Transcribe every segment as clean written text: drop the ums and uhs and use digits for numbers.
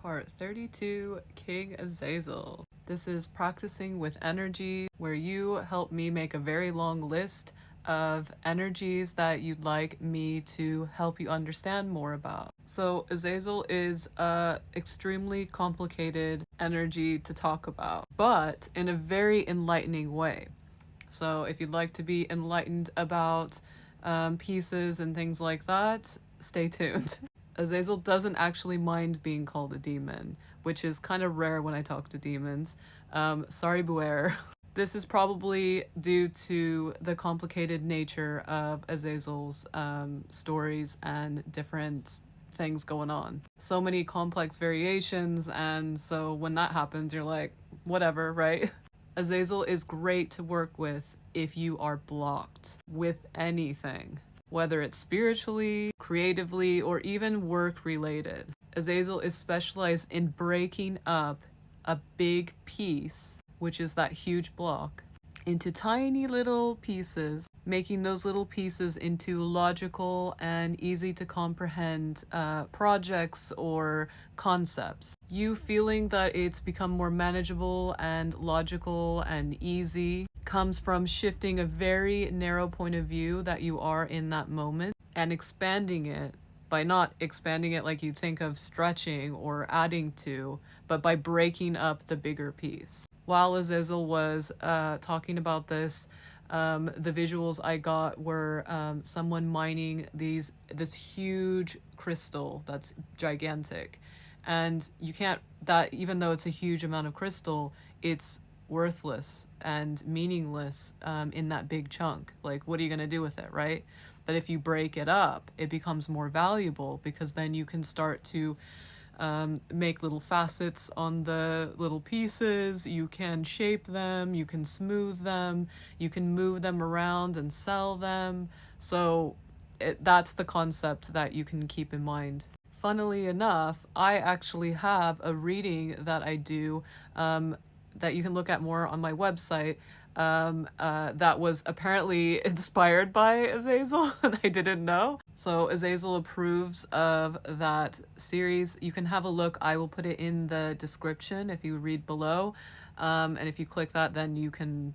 Part 32, King Azazel. This is practicing with energy, where you help me make a very long list of energies that you'd like me to help you understand more about. So Azazel is a extremely complicated energy to talk about, but in a very enlightening way. So if you'd like to be enlightened about pieces and things like that, stay tuned. Azazel doesn't actually mind being called a demon, which is kind of rare when I talk to demons. Sorry, beware. This is probably due to the complicated nature of Azazel's stories and different things going on. So many complex variations, and so when that happens, you're like, whatever, right? Azazel is great to work with if you are blocked with anything, whether it's spiritually, creatively, or even work related. Azazel is specialized in breaking up a big piece, which is that huge block, into tiny little pieces, making those little pieces into logical and easy to comprehend projects or concepts. You feeling that it's become more manageable and logical and easy comes from shifting a very narrow point of view that you are in that moment and expanding it by not expanding it like you think of stretching or adding to, but by breaking up the bigger piece. While Azazel was talking about this, the visuals I got were someone mining this huge crystal that's gigantic. And you can't, that even though it's a huge amount of crystal, it's worthless and meaningless in that big chunk. Like, what are you going to do with it, right? But if you break it up, it becomes more valuable because then you can start to make little facets on the little pieces. You can shape them, you can smooth them, you can move them around and sell them. So that's the concept that you can keep in mind. Funnily enough, I actually have a reading that I do that you can look at more on my website that was apparently inspired by Azazel and I didn't know. So Azazel approves of that series. You can have a look. I will put it in the description if you read below. And if you click that, then you can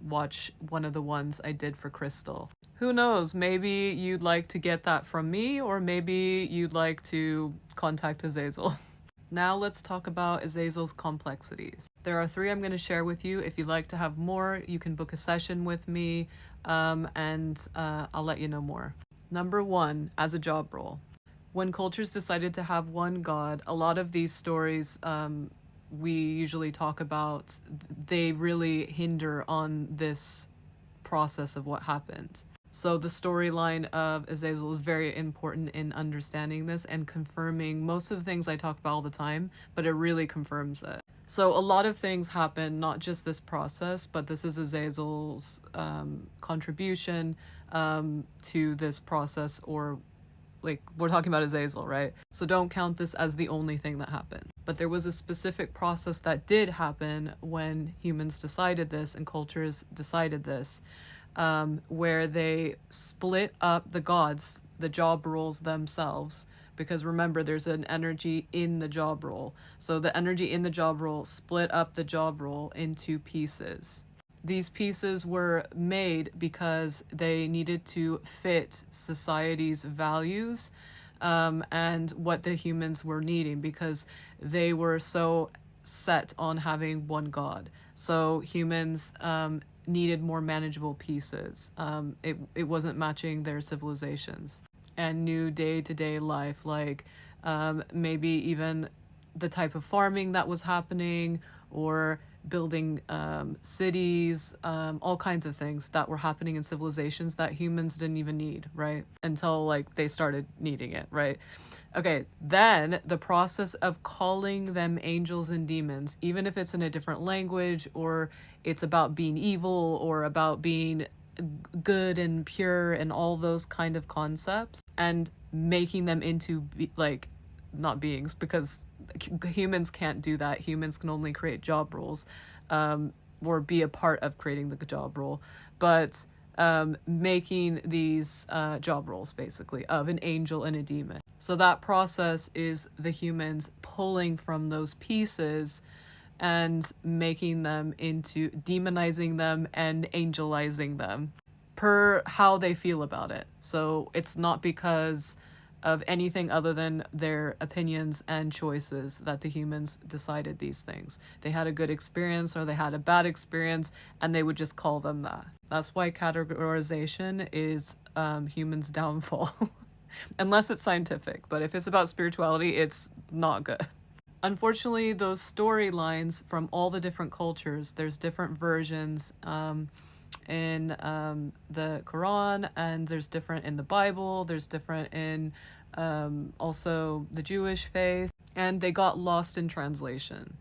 watch one of the ones I did for Crystal. Who knows, maybe you'd like to get that from me, or maybe you'd like to contact Azazel. Now let's talk about Azazel's complexities. There are 3 I'm going to share with you. If you'd like to have more, you can book a session with me, and I'll let you know more. Number 1, as a job role. When cultures decided to have one god, a lot of these stories we usually talk about, they really hinder on this process of what happened. So the storyline of Azazel is very important in understanding this and confirming most of the things I talk about all the time, but it really confirms it. So a lot of things happen, not just this process, but this is Azazel's contribution to this process, or like, we're talking about Azazel, right? So don't count this as the only thing that happened. But there was a specific process that did happen when humans decided this and cultures decided this. Where they split up the gods, the job roles themselves, because remember, there's an energy in the job role. So the energy in the job role split up the job role into pieces. These pieces were made because they needed to fit society's values and what the humans were needing, because they were so set on having one god. So humans needed more manageable pieces. It wasn't matching their civilizations and new day-to-day life, like maybe even the type of farming that was happening, or building cities, all kinds of things that were happening in civilizations that humans didn't even need, right? Until like they started needing it, right? Okay, then the process of calling them angels and demons, even if it's in a different language, or it's about being evil, or about being good and pure and all those kind of concepts, and making them into like, not beings, because humans can't do that. Humans can only create job roles, or be a part of creating the job role, but making these job roles basically of an angel and a demon. So that process is the humans pulling from those pieces and making them into demonizing them and angelizing them per how they feel about it. So it's not because of anything other than their opinions and choices that the humans decided these things. They had a good experience or they had a bad experience, and they would just call them that. That's why categorization is humans' downfall. Unless it's scientific, but if it's about spirituality, it's not good. Unfortunately, those storylines from all the different cultures, there's different versions in the Quran, and there's different in the Bible, there's different in also the Jewish faith, and they got lost in translation.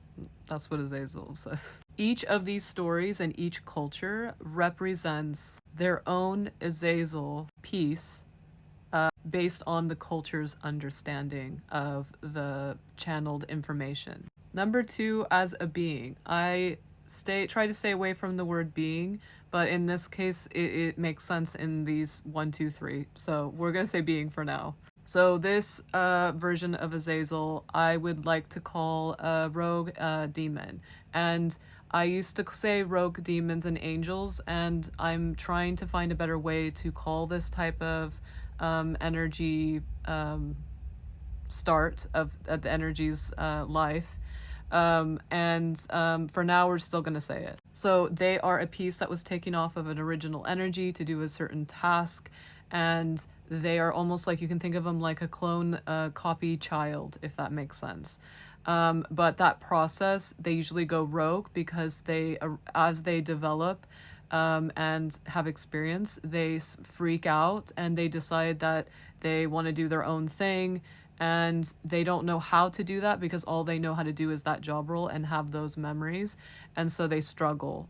That's what Azazel says. Each of these stories and each culture represents their own Azazel piece based on the culture's understanding of the channeled information. Number 2, as a being. I try to stay away from the word being, but in this case, it makes sense in these 1, 2, 3. So we're gonna say being for now. So this version of Azazel, I would like to call a rogue demon. And I used to say rogue demons and angels, and I'm trying to find a better way to call this type of energy start of the energy's life. For now, we're still going to say it. So they are a piece that was taken off of an original energy to do a certain task, and they are almost like, you can think of them like a clone copy child, if that makes sense. But that process, they usually go rogue because they, as they develop and have experience, they freak out and they decide that they want to do their own thing, and they don't know how to do that because all they know how to do is that job role and have those memories, and so they struggle.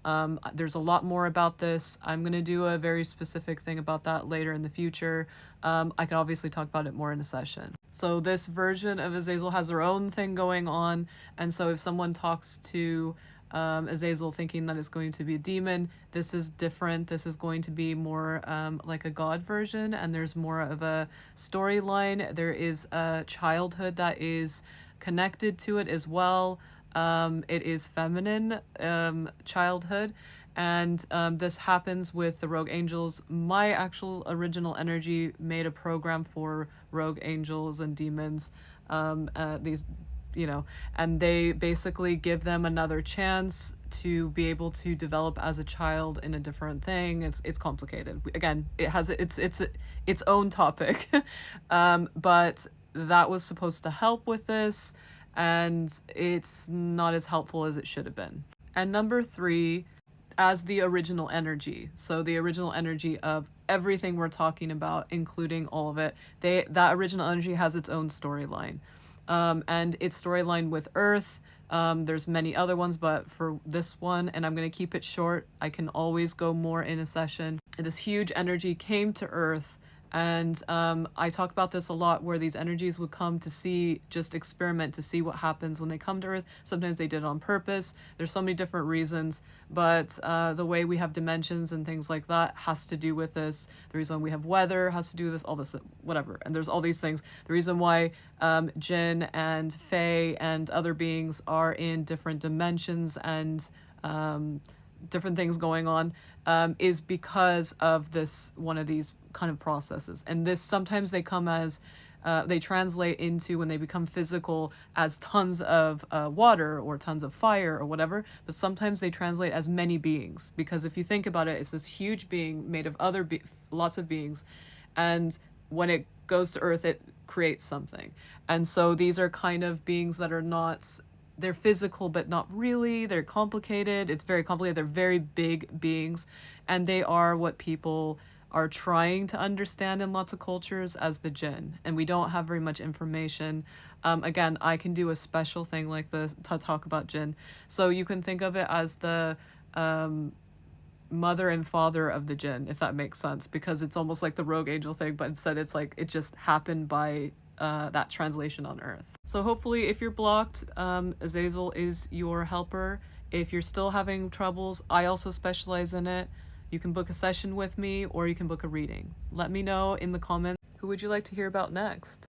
There's a lot more about this. I'm going to do a very specific thing about that later in the future. I can obviously talk about it more in a session. So this version of Azazel has their own thing going on, and so if someone talks to Azazel thinking that it's going to be a demon, this is different. This is going to be more like a god version, and there's more of a storyline. There is a childhood that is connected to it as well. It is feminine childhood, and this happens with the rogue angels. My actual original energy made a program for rogue angels and demons. These, and they basically give them another chance to be able to develop as a child in a different thing. It's complicated. Again, it has its own topic, but that was supposed to help with this, and it's not as helpful as it should have been. And number 3, as the original energy. So the original energy of everything we're talking about, including all of it, that original energy has its own storyline. And its storyline with Earth. There's many other ones, but for this one, and I'm going to keep it short, I can always go more in a session. This huge energy came to Earth, and I talk about this a lot, where these energies would come to just experiment to see what happens when they come to Earth. Sometimes they did it on purpose. There's so many different reasons, but the way we have dimensions and things like that has to do with this. The reason why we have weather has to do with this, all this, whatever. And there's all these things. The reason why Jinn and Fae and other beings are in different dimensions and different things going on is because of this, one of these kind of processes. And this, sometimes they come as they translate into, when they become physical, as tons of water or tons of fire or whatever, but sometimes they translate as many beings, because if you think about it, it's this huge being made of other lots of beings, and when it goes to Earth, it creates something. And so these are kind of beings that are not, they're physical, but not really. They're complicated. It's very complicated. They're very big beings, and they are what people are trying to understand in lots of cultures as the jinn, and we don't have very much information. Again, I can do a special thing like this to talk about jinn. So you can think of it as the mother and father of the jinn, if that makes sense, because it's almost like the rogue angel thing, but instead it's like it just happened by that translation on Earth. So hopefully, if you're blocked, Azazel is your helper. If you're still having troubles, I also specialize in it. You can book a session with me, or you can book a reading. Let me know in the comments, who would you like to hear about next?